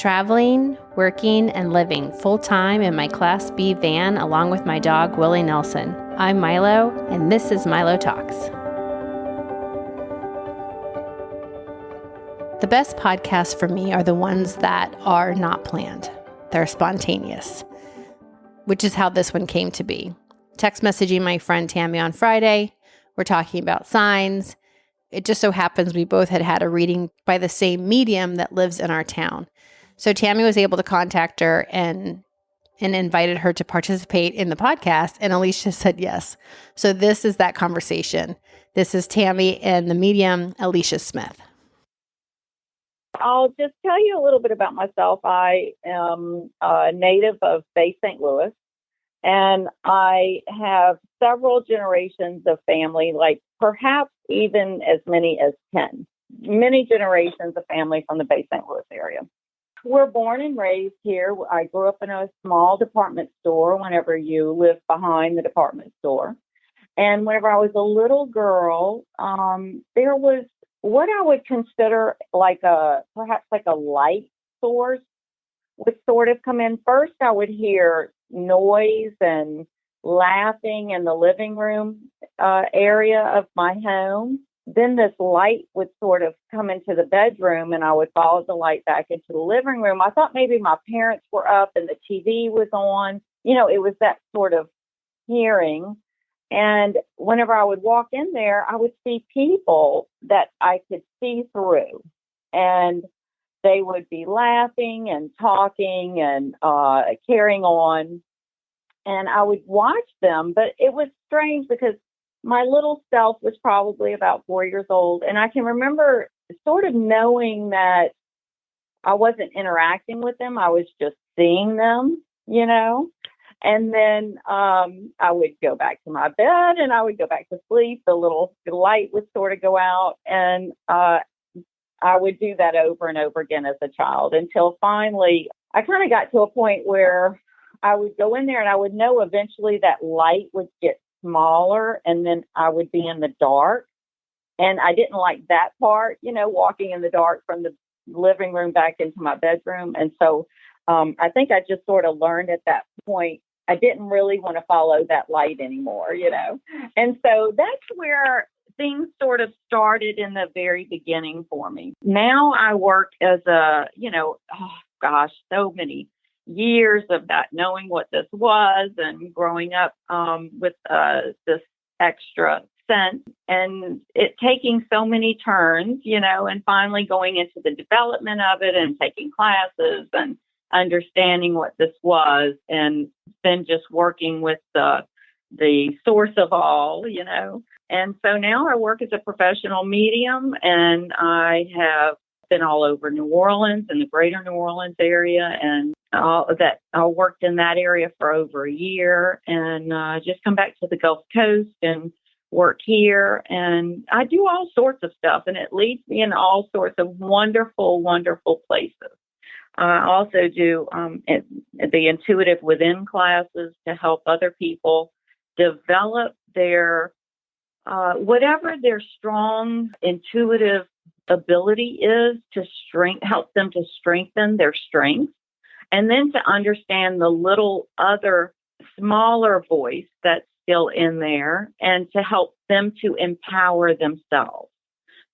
traveling, working, and living full-time in my Class B van along with my dog, Willie Nelson. I'm Milo, and this is Milo Talks. The best podcasts for me are the ones that are not planned. They're spontaneous, which is how this one came to be. Text messaging my friend Tami on Friday. We're talking about signs. It just so happens we both had a reading by the same medium that lives in our town. So Tami was able to contact her and invited her to participate in the podcast, and Alesia said yes. So this is that conversation. This is Tami and the medium, Alesia Smith. I'll just tell you a little bit about myself. I am a native of Bay St. Louis, and I have several generations of family, like perhaps even as many as 10. Many generations of family from the Bay St. Louis area. We're born and raised here. I grew up in a small department store whenever you live behind the department store. And whenever I was a little girl, there was what I would consider perhaps like a light source would sort of come in. First, I would hear noise and laughing in the living room area of my home. Then this light would sort of come into the bedroom, and I would follow the light back into the living room. I thought maybe my parents were up and the TV was on. You know, it was that sort of hearing. And whenever I would walk in there, I would see people that I could see through. And they would be laughing and talking and carrying on. And I would watch them. But it was strange because my little self was probably about 4 years old. And I can remember sort of knowing that I wasn't interacting with them. I was just seeing them, you know. And then I would go back to my bed and I would go back to sleep. The light would sort of go out. And I would do that over and over again as a child until finally I kind of got to a point where I would go in there and I would know eventually that light would get smaller and then I would be in the dark. And I didn't like that part, you know, walking in the dark from the living room back into my bedroom. And so I think I just sort of learned at that point, I didn't really want to follow that light anymore, you know. And so that's where things sort of started in the very beginning for me. Now I work as so many years of that, knowing what this was and growing up with this extra sense and it taking so many turns, you know, and finally going into the development of it and taking classes and understanding what this was, and then just working with the source of all, you know. And so now I work as a professional medium, and I have been all over New Orleans and the greater New Orleans area, and I worked in that area for over a year, and just come back to the Gulf Coast and work here. And I do all sorts of stuff, and it leads me in all sorts of wonderful, wonderful places. I also do the Intuitive Within classes to help other people develop their whatever their strong intuitive ability is to help them to strengthen their strengths, and then to understand the little other smaller voice that's still in there and to help them to empower themselves.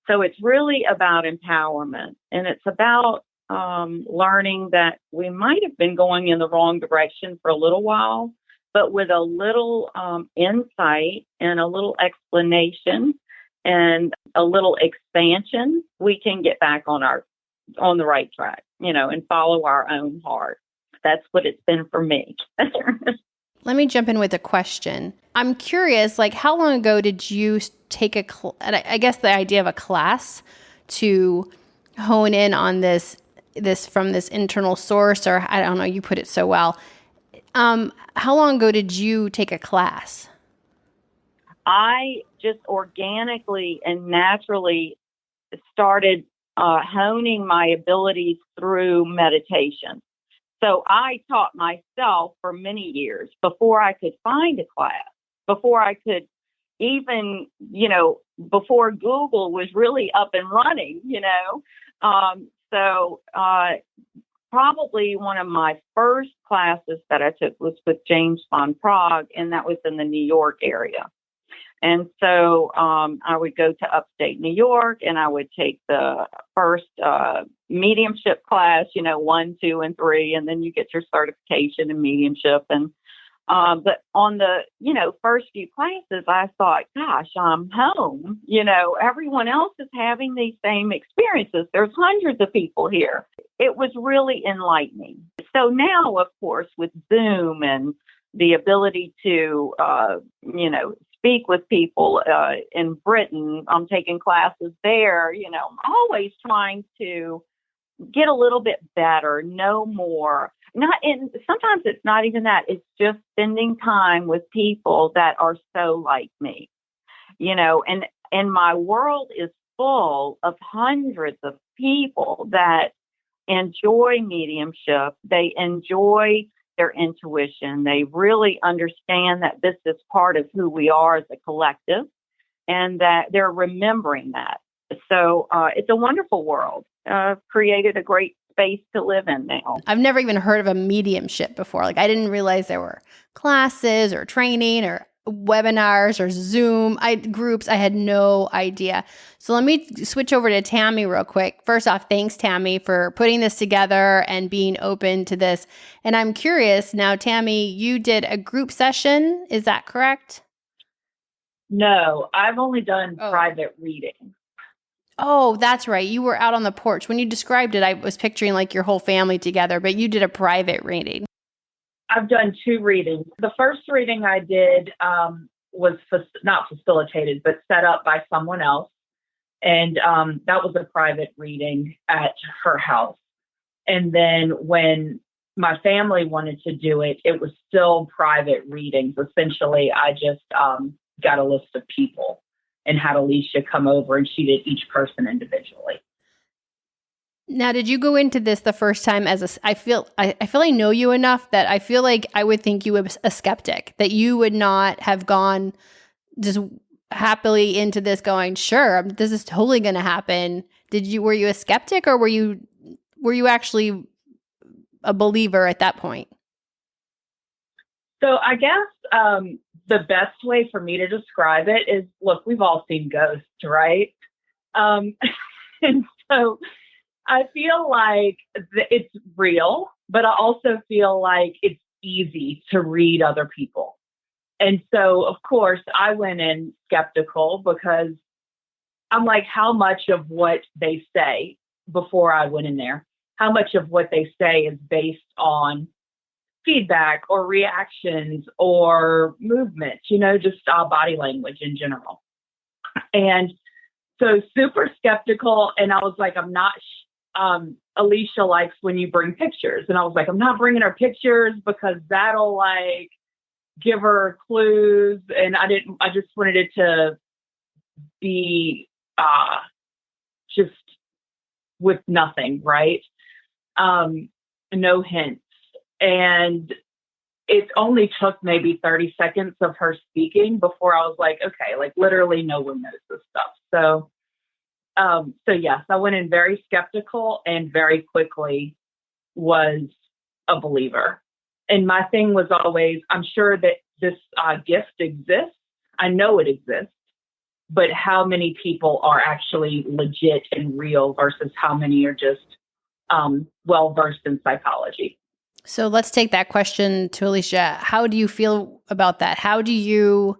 So it's really about empowerment, and it's about learning that we might have been going in the wrong direction for a little while, but with a little insight and a little explanation and a little expansion, we can get back on the right track, you know, and follow our own heart. That's what it's been for me. Let me jump in with a question. I'm curious, like, how long ago did you take I guess the idea of a class to hone in on this from this internal source, or I don't know, you put it so well. How long ago did you take a class? I just organically and naturally started honing my abilities through meditation. So I taught myself for many years before I could find a class, before I could even, you know, before Google was really up and running, you know. So probably one of my first classes that I took was with James von Prague, and that was in the New York area. And so I would go to upstate New York, and I would take the first mediumship class, 1, 2, and 3, and then you get your certification in mediumship. And but on the first few classes, I thought, gosh, I'm home. Everyone else is having these same experiences. There's hundreds of people here. It was really enlightening. So now, of course, with Zoom and the ability to speak with people in Britain. I'm taking classes there. I'm always trying to get a little bit better, know more. Sometimes it's not even that. It's just spending time with people that are so like me. And my world is full of hundreds of people that enjoy mediumship. They enjoy their intuition. They really understand that this is part of who we are as a collective, and that they're remembering that. So it's a wonderful world. Created a great space to live in now. I've never even heard of a mediumship before. Like, I didn't realize there were classes or training or webinars or Zoom groups. I had no idea. So let me switch over to Tami real quick. First off, thanks, Tami, for putting this together and being open to this. And I'm curious now, Tami, you did a group session. Is that correct? No, I've only done private reading. Oh, that's right. You were out on the porch. When you described it, I was picturing like your whole family together, but you did a private reading. I've done 2 readings. The first reading I did was not facilitated, but set up by someone else. And that was a private reading at her house. And then when my family wanted to do it, it was still private readings. Essentially, I just got a list of people and had Alesia come over, and she did each person individually. Now, did you go into this the first time I feel I know you enough that I feel like I would think you were a skeptic, that you would not have gone just happily into this going, sure, this is totally going to happen. Were you a skeptic, or were you actually a believer at that point? So I guess the best way for me to describe it is, look, we've all seen ghosts, right? And so I feel like it's real, but I also feel like it's easy to read other people. And so, of course, I went in skeptical because I'm like, how much of what they say before I went in there, how much of what they say is based on feedback or reactions or movement, just body language in general. And so super skeptical. And I was like, I'm not Alesia likes when you bring pictures. And I was like, I'm not bringing her pictures because that'll like give her clues. And I just wanted it to be just with nothing, right? No hints. And it only took maybe 30 seconds of her speaking before I was like, okay, like literally no one knows this stuff. So yes, I went in very skeptical and very quickly was a believer. And my thing was always, I'm sure that this gift exists. I know it exists, but how many people are actually legit and real versus how many are just well-versed in psychology? So let's take that question to Alesia. How do you feel about that? How do you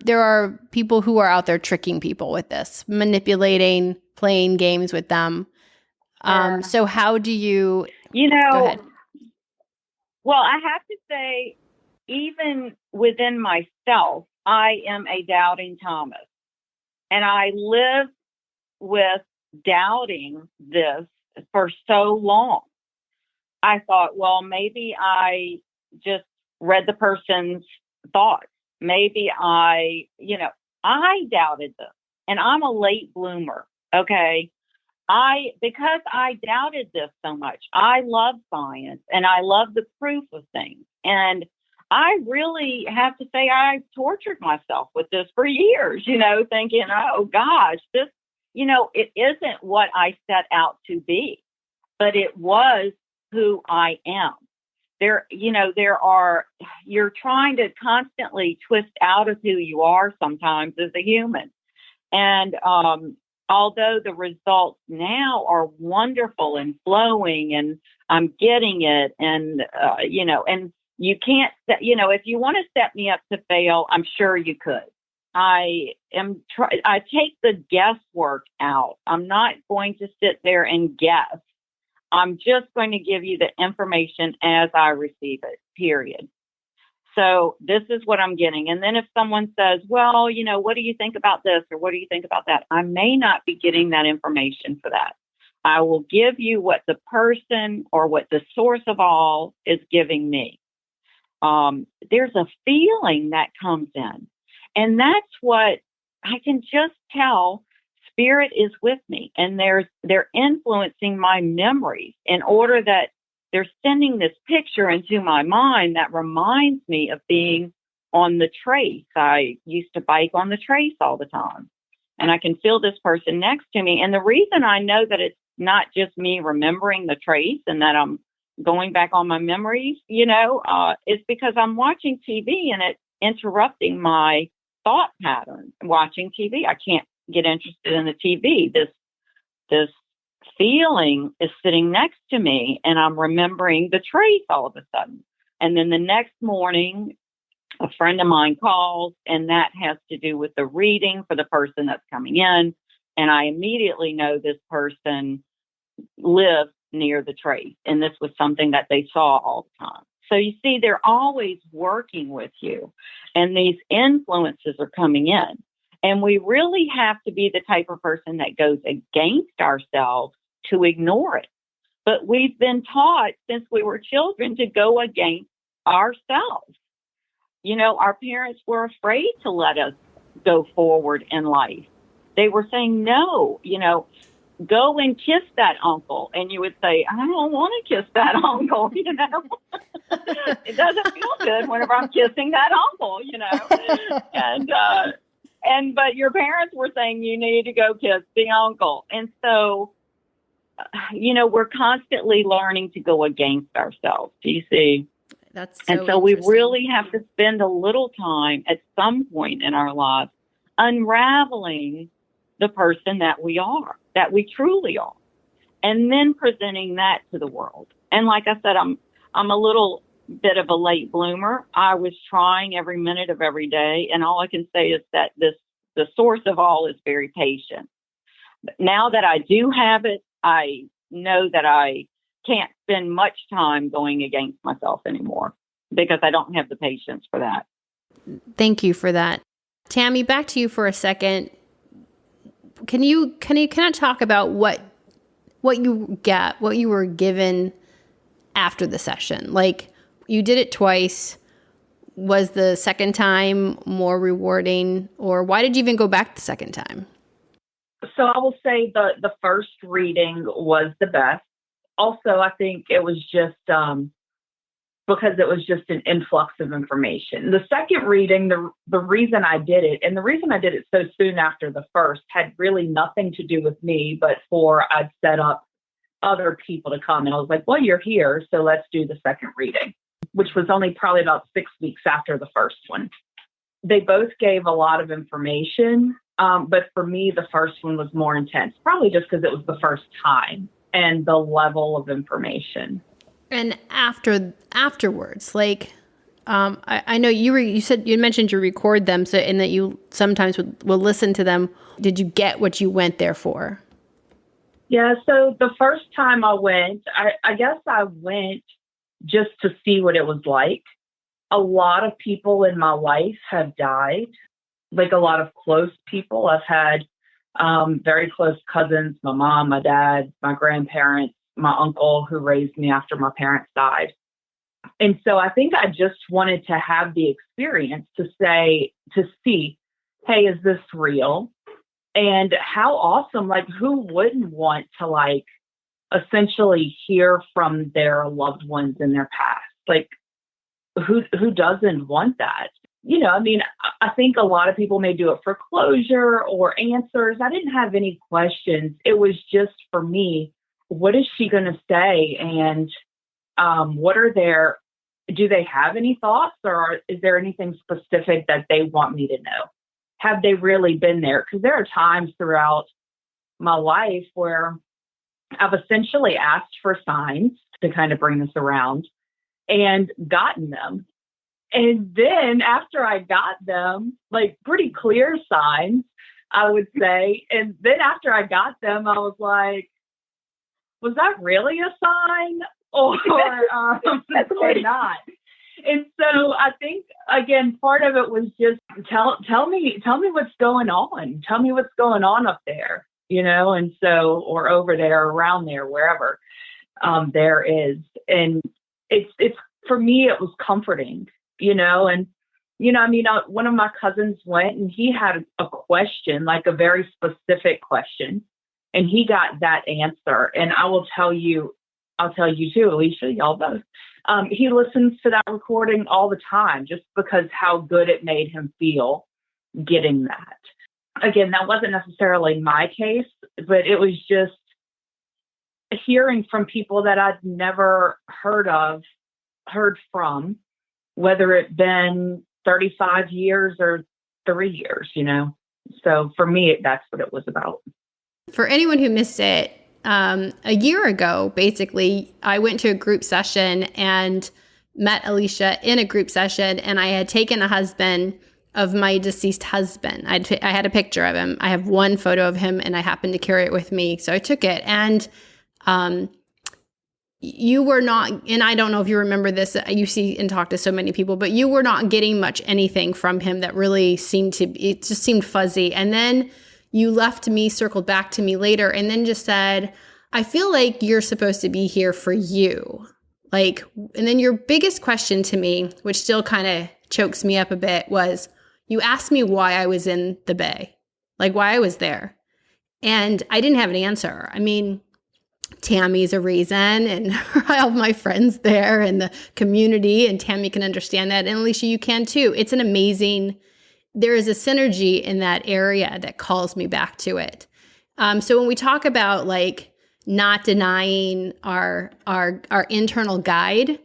there are people who are out there tricking people with this, manipulating, playing games with them. So how do you, go ahead. Well, I have to say, even within myself, I am a doubting Thomas, and I live with doubting this for so long. I thought, well, maybe I just read the person's thoughts. Maybe I doubted them, and I'm a late bloomer. Okay. Because I doubted this so much, I love science and I love the proof of things. And I really have to say I tortured myself with this for years, thinking, oh gosh, this it isn't what I set out to be, but it was who I am. You're trying to constantly twist out of who you are sometimes as a human. And although the results now are wonderful and flowing and I'm getting it, and, and you can't, if you want to set me up to fail, I'm sure you could. I take the guesswork out. I'm not going to sit there and guess. I'm just going to give you the information as I receive it, period. So this is what I'm getting. And then if someone says, well, what do you think about this? Or what do you think about that? I may not be getting that information for that. I will give you what the person or what the source of all is giving me. There's a feeling that comes in. And that's what I can just tell. Spirit is with me, and they're influencing my memories in order that they're sending this picture into my mind that reminds me of being on the trace. I used to bike on the trace all the time, and I can feel this person next to me. And the reason I know that it's not just me remembering the trace and that I'm going back on my memories, is because I'm watching TV and it's interrupting my thought pattern. Watching TV, I can't get interested in the TV. This feeling is sitting next to me, and I'm remembering the trace all of a sudden. And then the next morning, a friend of mine calls, and that has to do with the reading for the person that's coming in. And I immediately know this person lived near the trace, and this was something that they saw all the time. So you see, they're always working with you, and these influences are coming in. And we really have to be the type of person that goes against ourselves to ignore it. But we've been taught since we were children to go against ourselves. Our parents were afraid to let us go forward in life. They were saying, no, go and kiss that uncle. And you would say, I don't want to kiss that uncle, It doesn't feel good whenever I'm kissing that uncle, But your parents were saying you need to go kiss the uncle. And so, we're constantly learning to go against ourselves. Do you see? That's so and so we really have to spend a little time at some point in our lives unraveling the person that we are, that we truly are, and then presenting that to the world. And like I said, I'm a little bit of a late bloomer. I was trying every minute of every day. And all I can say is that the source of all is very patient. But now that I do have it, I know that I can't spend much time going against myself anymore because I don't have the patience for that. Thank you for that. Tami, back to you for a second. Can you talk about what you were given after the session? Like, you did it twice. Was the second time more rewarding, or why did you even go back the second time? So I will say the first reading was the best. Also, I think it was just because it was just an influx of information. The second reading, the reason I did it, and the reason I did it so soon after the first, had really nothing to do with me, but I'd set up other people to come. And I was like, well, you're here, so let's do the second reading, which was only probably about 6 weeks after the first one. They both gave a lot of information, but for me, the first one was more intense, probably just because it was the first time and the level of information. And afterwards, like, I know you said you mentioned you record them, so and that you sometimes will listen to them. Did you get what you went there for? Yeah. So the first time I went, I guess I went just to see what it was like. A lot of people in my life have died, like a lot of close people. I've had very close cousins, my mom, my dad, my grandparents, my uncle who raised me after my parents died. And so I think I just wanted to have the experience to see, hey, is this real? And how awesome, like, who wouldn't want to, like, essentially hear from their loved ones in their past? Like, who doesn't want that? I mean, I think a lot of people may do it for closure or answers. I didn't have any questions. It was just for me, what is she going to say? And do they have any thoughts, or is there anything specific that they want me to know? Have they really been there? Because there are times throughout my life where I've essentially asked for signs to kind of bring this around and gotten them. And then after I got them, like pretty clear signs, I would say. And then after I got them, I was like, was that really a sign or not? And so I think, again, part of it was just tell me what's going on. Tell me what's going on up there, and so, or over there, around there, wherever there is. And it's for me, it was comforting, and, I mean, one of my cousins went and he had a question, like a very specific question, and he got that answer. And I'll tell you too, Alesia, y'all both. He listens to that recording all the time just because how good it made him feel getting that. Again, that wasn't necessarily my case, but it was just hearing from people that I'd never heard from, whether it been 35 years or 3 years, So for me, that's what it was about. For anyone who missed it, a year ago, basically, I went to a group session and met Alesia in a group session, and I had taken a husband of my deceased husband. I had a picture of him. I have one photo of him, and I happened to carry it with me, so I took it. And you were not, and I don't know if you remember this, you see and talk to so many people, but you were not getting much anything from him that really it just seemed fuzzy. And then you left me, circled back to me later, and then just said, I feel like you're supposed to be here for you. And then your biggest question to me, which still kind of chokes me up a bit, was you asked me why I was in the Bay, why I was there. And I didn't have an answer. I mean, Tami's a reason, and all of my friends there and the community, and Tami can understand that. And Alesia, you can too. It's there is a synergy in that area that calls me back to it. So when we talk about not denying our internal guide,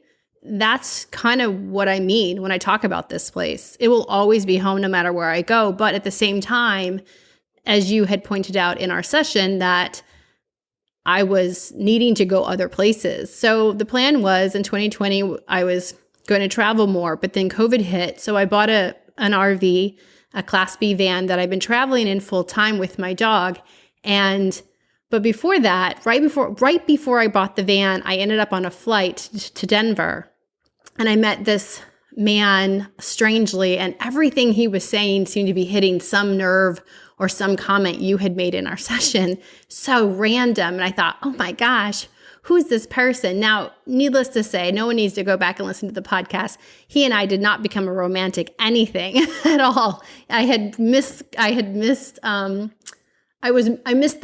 that's kind of what I mean when I talk about this place. It will always be home no matter where I go. But at the same time, as you had pointed out in our session, that I was needing to go other places. So the plan was in 2020, I was going to travel more, but then COVID hit. So I bought an RV, a Class B van that I've been traveling in full time with my dog. But before that, right before I bought the van, I ended up on a flight to Denver, and I met this man strangely, and everything he was saying seemed to be hitting some nerve or some comment you had made in our session. So random. And I thought, oh my gosh, who's this person? Now, needless to say, no one needs to go back and listen to the podcast. He and I did not become a romantic anything at all. I missed the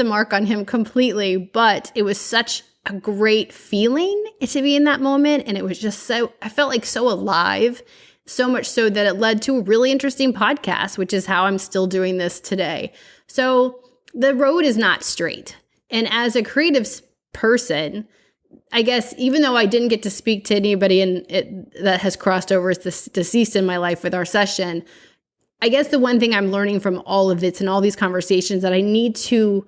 mark on him completely, but it was such a great feeling to be in that moment. And it was just I felt so alive, so much so that it led to a really interesting podcast, which is how I'm still doing this today. So the road is not straight. And as a creative person, I guess, even though I didn't get to speak to anybody that has crossed over as deceased in my life with our session, I guess the one thing I'm learning from all of this and all these conversations, that I need to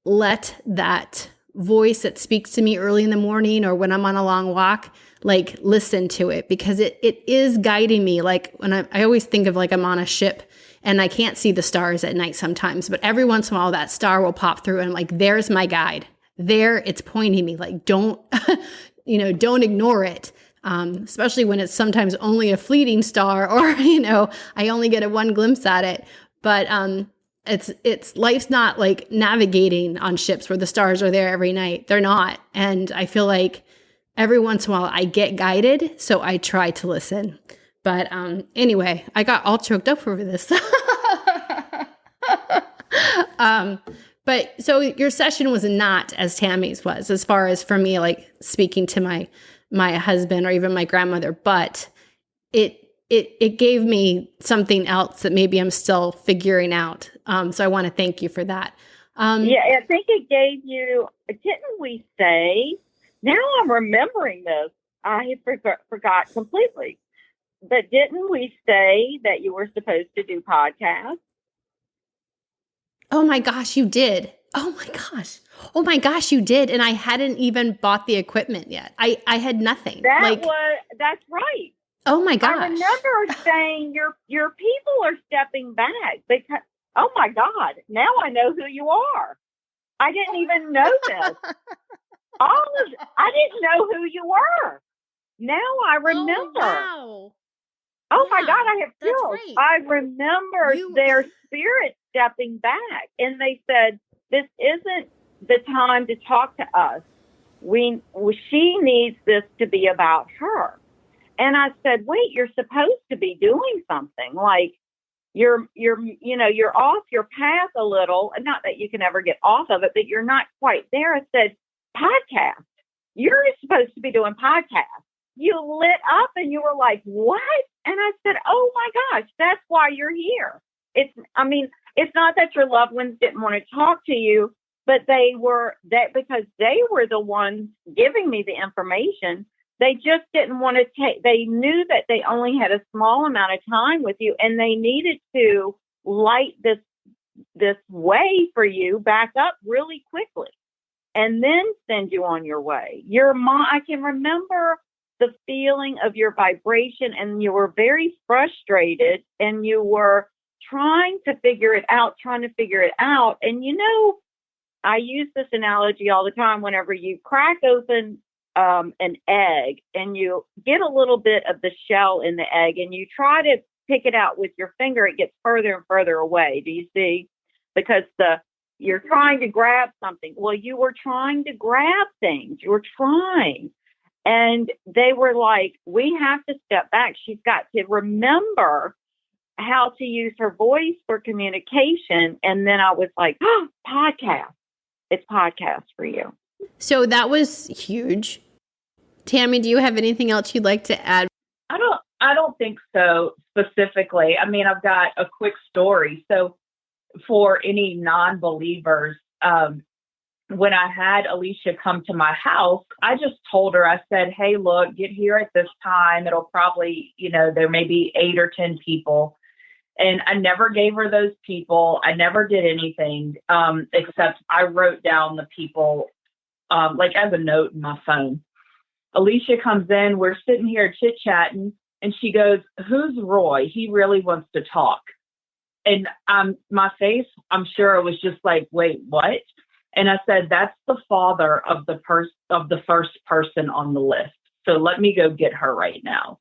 let that voice that speaks to me early in the morning or when I'm on a long walk, listen to it, because it is guiding me. When I always think of I'm on a ship and I can't see the stars at night sometimes, but every once in a while that star will pop through and I'm like, there's my guide. There, it's pointing me, don't, don't ignore it. Especially when it's sometimes only a fleeting star, or, I only get one glimpse at it. But it's life's not navigating on ships where the stars are there every night. They're not. And I feel like every once in a while I get guided, so I try to listen. But anyway, I got all choked up over this. But so your session was not as Tami's was, as far as for me, speaking to my husband or even my grandmother, but it it gave me something else that maybe I'm still figuring out. So I want to thank you for that. Yeah, I think it gave you, didn't we say, now I'm remembering this. I forgot completely. But didn't we say that you were supposed to do podcasts? Oh my gosh, you did. Oh my gosh. Oh my gosh, you did. And I hadn't even bought the equipment yet. I had nothing. That's right. Oh my gosh. I remember saying your people are stepping back because, oh my God, now I know who you are. I didn't even know this. I didn't know who you were. Now I remember. Oh, wow. Oh my God, I have chills. Right. I remember their spirit stepping back, and they said, "This isn't the time to talk to us. She needs this to be about her." And I said, "Wait, you're supposed to be doing something. Like you're off your path a little. Not that you can ever get off of it, but you're not quite there." I said, "Podcast. You're supposed to be doing podcasts." You lit up and you were like, "What?" And I said, "Oh my gosh, that's why you're here." It's not that your loved ones didn't want to talk to you, but because they were the ones giving me the information. They just didn't want to they knew that they only had a small amount of time with you, and they needed to light this way for you back up really quickly and then send you on your way. Your mom, I can remember the feeling of your vibration, and you were very frustrated, and you were trying to figure it out. And I use this analogy all the time. Whenever you crack open an egg and you get a little bit of the shell in the egg and you try to pick it out with your finger, it gets further and further away. Do you see? Because you're trying to grab something. Well, you were trying to grab things. You were trying. And they were like, "We have to step back. She's got to remember how to use her voice for communication." And then I was like, "Oh, podcast. It's podcast for you." So that was huge. Tami, do you have anything else you'd like to add? I don't think so specifically. I mean, I've got a quick story. So for any non-believers, when I had Alesia come to my house, I just told her, I said, "Hey, look, get here at this time. It'll probably, there may be 8 or 10 people. And I never gave her those people. I never did anything except I wrote down the people like as a note in my phone. Alesia comes in. We're sitting here chit-chatting. And she goes, "Who's Roy? He really wants to talk." And my face, I'm sure it was just like, "Wait, what?" And I said, "That's the father of the first person on the list. So let me go get her right now."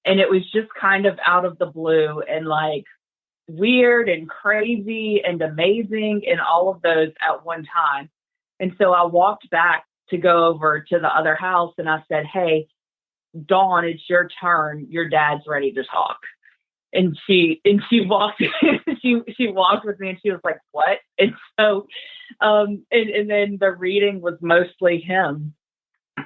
And it was just kind of out of the blue and like weird and crazy and amazing and all of those at one time. And so I walked back to go over to the other house and I said, "Hey, Dawn, it's your turn. Your dad's ready to talk." And she walked she walked with me and she was like, "What?" And so and then the reading was mostly him.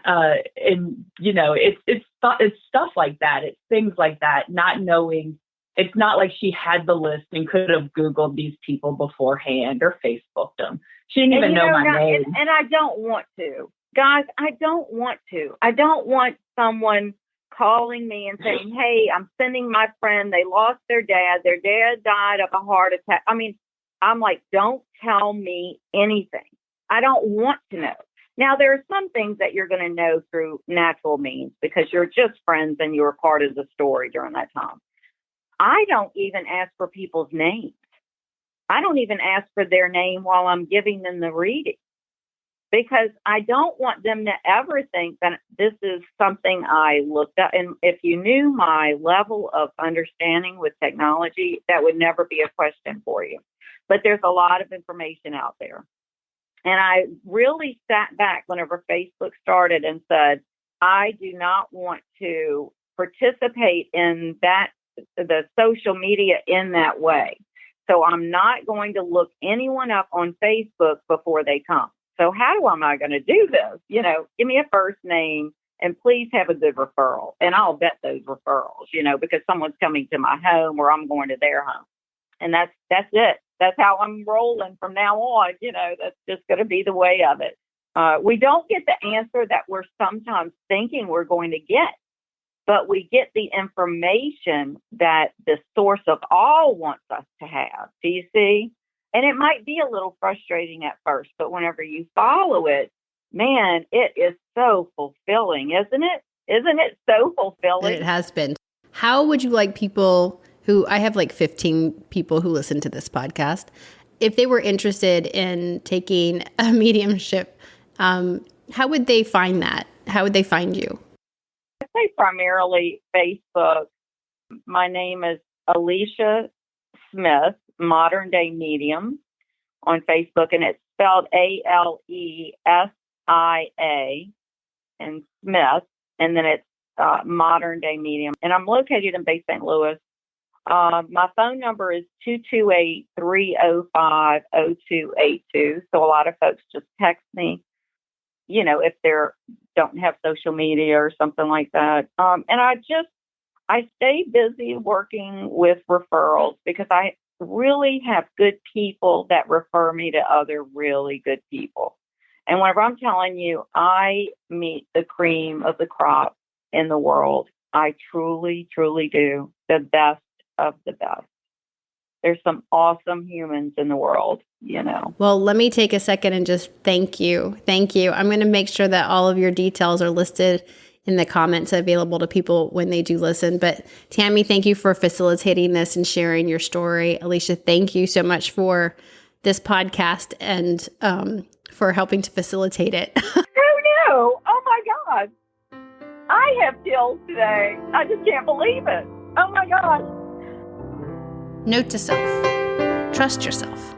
And it's stuff like that. It's things like that, not knowing. It's not like she had the list and could have Googled these people beforehand or Facebooked them. She didn't even know my name. And I don't want to. Guys, I don't want to. I don't want someone calling me and saying, "Hey, I'm sending my friend. They lost their dad. Their dad died of a heart attack." I mean, I'm like, don't tell me anything. I don't want to know. Now, there are some things that you're going to know through natural means because you're just friends and you were part of the story during that time. I don't even ask for people's names. I don't even ask for their name while I'm giving them the reading because I don't want them to ever think that this is something I looked at. And if you knew my level of understanding with technology, that would never be a question for you. But there's a lot of information out there. And I really sat back whenever Facebook started and said, I do not want to participate in the social media in that way. So I'm not going to look anyone up on Facebook before they come. So how am I going to do this? Give me a first name, And please have a good referral. And I'll vet those referrals, because someone's coming to my home or I'm going to their home. And that's it. That's how I'm rolling from now on. That's just going to be the way of it. We don't get the answer that we're sometimes thinking we're going to get, but we get the information that the source of all wants us to have. Do you see? And it might be a little frustrating at first, but whenever you follow it, man, it is so fulfilling, isn't it? Isn't it so fulfilling? It has been. How would you like people who, I have like 15 people who listen to this podcast, if they were interested in taking a mediumship, how would they find that? How would they find you? I say primarily Facebook. My name is Alesia Smith, Modern Day Medium on Facebook, and it's spelled Alesia and Smith, and then it's Modern Day Medium. And I'm located in Bay St. Louis. My phone number is 228-305-0282. So a lot of folks just text me, if they don't have social media or something like that. And I stay busy working with referrals because I really have good people that refer me to other really good people. And whenever I'm telling you, I meet the cream of the crop in the world. I truly, truly do. The best of the best. There's some awesome humans in the world, Well, let me take a second and just thank you. Thank you. I'm going to make sure that all of your details are listed in the comments available to people when they do listen. But Tami, thank you for facilitating this and sharing your story. Alesia, thank you so much for this podcast and for helping to facilitate it. Who knew? Oh my God. I have chills today. I just can't believe it. Oh my God. Note to self, trust yourself.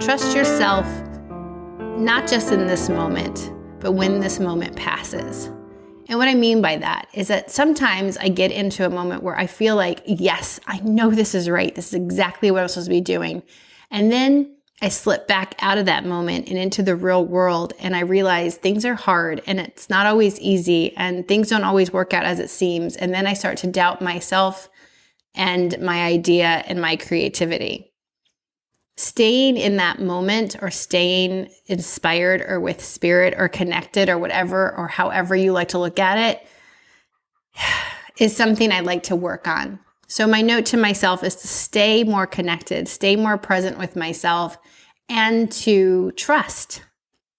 Trust yourself, not just in this moment, but when this moment passes. And what I mean by that is that sometimes I get into a moment where I feel like, yes, I know this is right. This is exactly what I'm supposed to be doing. And then I slip back out of that moment and into the real world. And I realize things are hard and it's not always easy and things don't always work out as it seems. And then I start to doubt myself and my idea and my creativity. Staying in that moment or staying inspired or with spirit or connected or whatever, or however you like to look at it, is something I'd like to work on. So my note to myself is to stay more connected, stay more present with myself, and to trust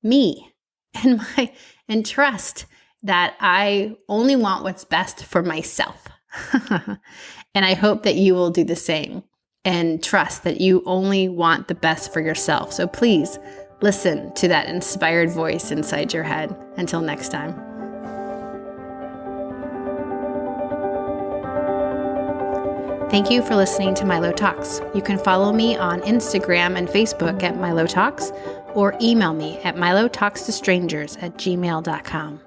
me and trust that I only want what's best for myself. And I hope that you will do the same and trust that you only want the best for yourself. So please listen to that inspired voice inside your head. Until next time. Thank you for listening to Milo Talks. You can follow me on Instagram and Facebook at Milo Talks or email me at milotalkstostrangers@gmail.com.